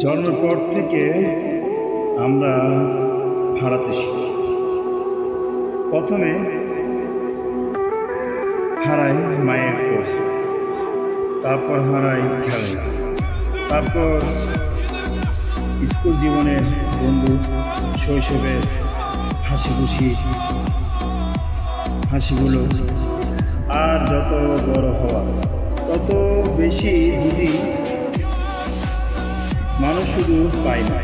জন্মের পর থেকে আমরা হারাতে শিখি। প্রথমে হারাই মায়ের কোল, তারপর হারাই খেলা, তারপর স্কুল জীবনের বন্ধু, শৈশবের হাসিগুলো। আর যত বড় হওয়া তত বেশি বুঝি মানুষ শুধু পায় না,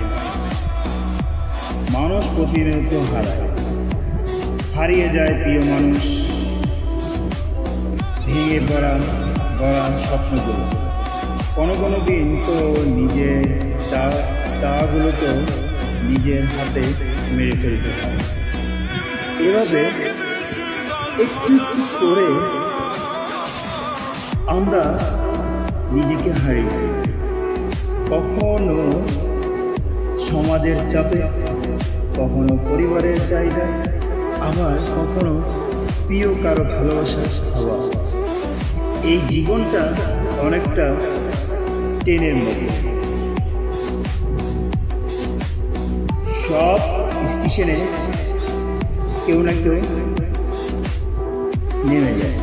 মানুষ প্রতিনিয়ত হারিয়ে যায় প্রিয় মানুষ, ভেঙে পড়া স্বপ্নগুলো। কোনো দিন তো নিজের চাওয়াগুলো তো নিজের হাতে মেরে ফেলতে হয়। এভাবে একটু একটু করে আমরা নিজেকে হারিয়ে ফেলি। কখনো সমাজের চাপে, কখনো পরিবারের চাহিদা, আবার কখনো প্রিয় কারো ভালোবাসার হওয়া। এই জীবনটা অনেকটা ট্রেনের মতো, সব স্টেশনে কেউ না কেউ নেমে যায়,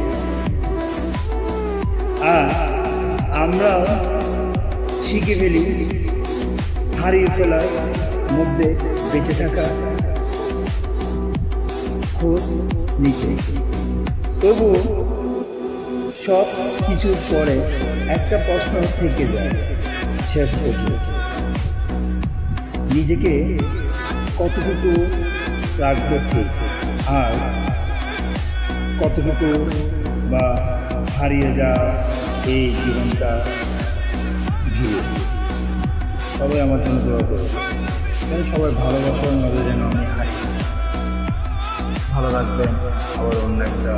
আর আমরাও শিখে ফেলি হারিয়ে ফেলার মধ্যে বেঁচে থাকা, খোঁজ নিতে। তবু সব কিছুর পরে একটা প্রশ্ন থেকে যায়, শেষ পর্যন্ত নিজেকে কতটুকু রাখবো ঠিক, আর কতটুকু বা হারিয়ে যাওয়া এই জীবনটা ঘিরে। সবাই আমার জন্য দোয়া করবে, যেন সবাই ভালোবাসার মাঝে যেন আমি হারিয়ে। ভালো রাখবেন, আবার অন্য একটা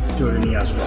স্টোরি নিয়ে আসবো।